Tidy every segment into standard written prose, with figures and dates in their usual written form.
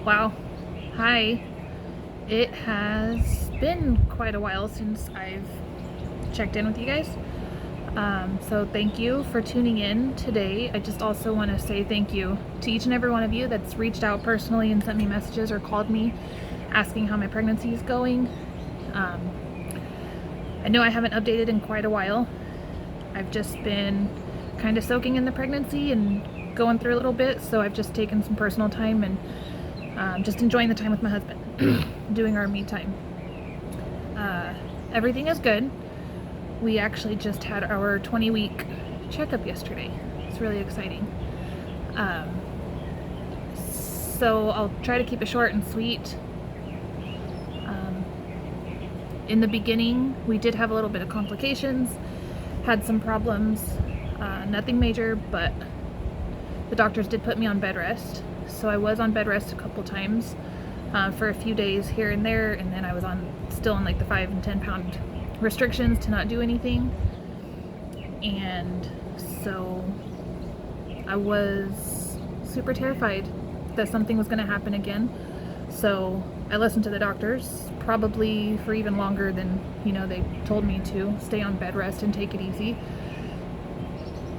Wow. Hi. It has been quite a while since I've checked in with you guys. So thank you for tuning in today. I just also want to say thank you to each and every one of you that's reached out personally and sent me messages or called me asking how my pregnancy is going. Um, I know I haven't updated in quite a while. I've just been kind of soaking in the pregnancy and going through a little bit, so I've just taken some personal time and just enjoying the time with my husband, doing our me time. Everything is good. We actually just had our 20-week checkup yesterday. It's really exciting. Um, so I'll try to keep it short and sweet. Um, in the beginning, we did have a little bit of complications, had some problems, nothing major, but the doctors did put me on bed rest. So I was on bed rest a couple times for a few days here and there, and then I was still on like the 5 and 10 pound restrictions to not do anything. And so I was super terrified that something was going to happen again. So I listened to the doctors, probably for even longer than they told me to. Stay on bed rest and take it easy,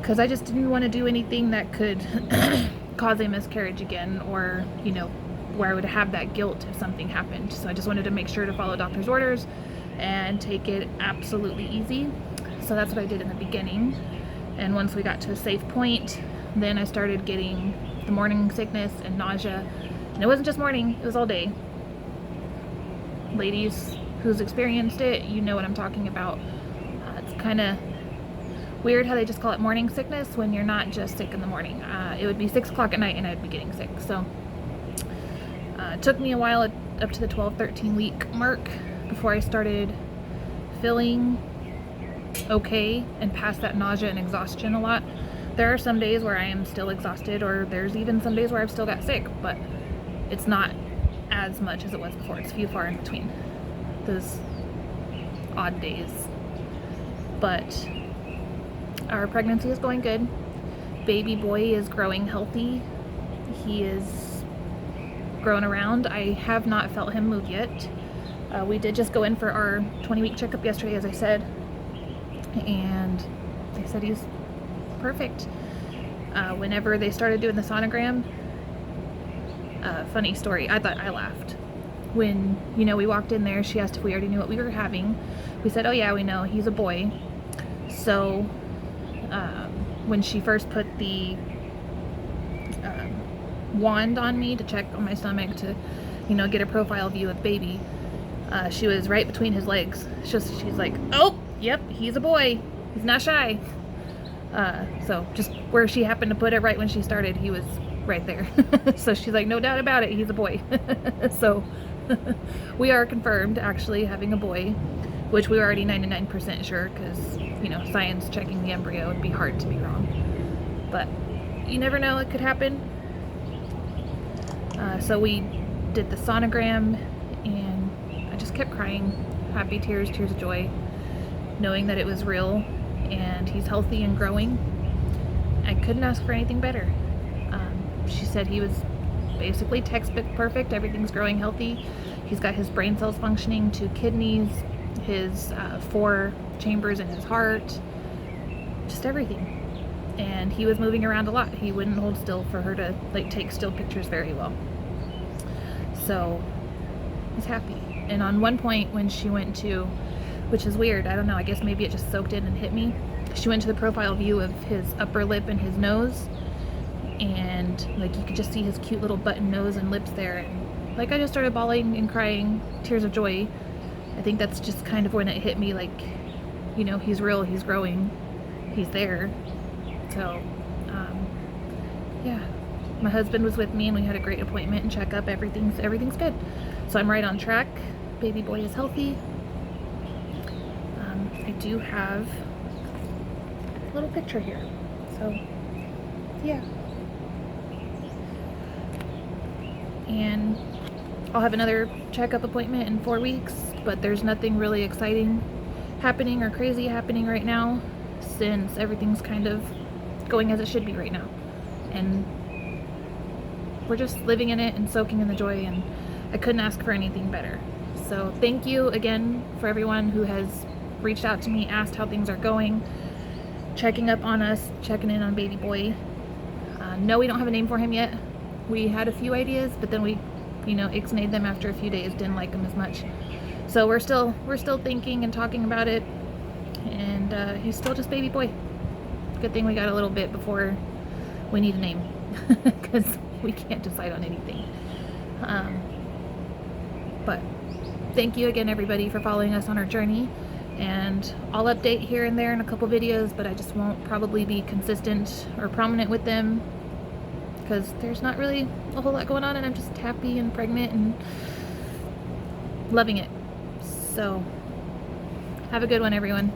because I just didn't want to do anything that could cause a miscarriage again, or where I would have that guilt if something happened. So I just wanted to make sure to follow doctor's orders and take it absolutely easy. So that's what I did in the beginning. And once we got to a safe point, then I started getting the morning sickness and nausea. And it wasn't just morning, it was all day. Ladies who's experienced it, you know what I'm talking about. It's kind of weird how they just call it morning sickness when you're not just sick in the morning. It would be 6 o'clock at night and I'd be getting sick. So it took me a while up to the 12-13 week mark before I started feeling okay and past that nausea and exhaustion a lot. There are some days where I am still exhausted, or there's even some days where I've still got sick, but it's not as much as it was before. It's few far in between those odd days. But our pregnancy is going good. Baby boy is growing healthy. He is growing around. I have not felt him move yet. We did just go in for our 20-week checkup yesterday, as I said, and they said he's perfect. Whenever they started doing the sonogram, funny story, I thought I laughed. When, we walked in there, she asked if we already knew what we were having. We said, oh yeah, we know, he's a boy. So when she first put the wand on me to check on my stomach to, get a profile view of baby, she was right between his legs. She's like, oh, yep, he's a boy. He's not shy. So just where she happened to put it right when she started, he was right there. So she's like, no doubt about it, he's a boy. So we are confirmed actually having a boy, which we were already 99% sure, because science checking the embryo would be hard to be wrong, but you never know, it could happen. So we did the sonogram, and I just kept crying, happy tears of joy, knowing that it was real and he's healthy and growing. I couldn't ask for anything better. She said he was basically textbook perfect. Everything's growing healthy. He's got his brain cells functioning, 2 kidneys, his 4 chambers in his heart, just everything. And he was moving around a lot. He wouldn't hold still for her to take still pictures very well. So he's happy. And on one point when she went to, which is weird, I don't know, I guess maybe it just soaked in and hit me, she went to the profile view of his upper lip and his nose, and you could just see his cute little button nose and lips there, and I just started bawling and crying, tears of joy. I think that's just kind of when it hit me, he's real, he's growing, he's there. So yeah, my husband was with me and we had a great appointment and checkup. Everything's good. So I'm right on track. Baby boy is healthy. I do have a little picture here, so yeah. And I'll have another checkup appointment in 4 weeks, but there's nothing really exciting happening or crazy happening right now, since everything's kind of going as it should be right now. And we're just living in it and soaking in the joy, and I couldn't ask for anything better. So thank you again for everyone who has reached out to me, asked how things are going, checking up on us, checking in on baby boy. No, we don't have a name for him yet. We had a few ideas, but then we, ixnayed them after a few days, didn't like him as much. So we're still thinking and talking about it, and he's still just baby boy. Good thing we got a little bit before we need a name, because we can't decide on anything. But thank you again, everybody, for following us on our journey. And I'll update here and there in a couple videos, but I just won't probably be consistent or prominent with them because there's not really a whole lot going on, and I'm just happy and pregnant and loving it. So have a good one, everyone.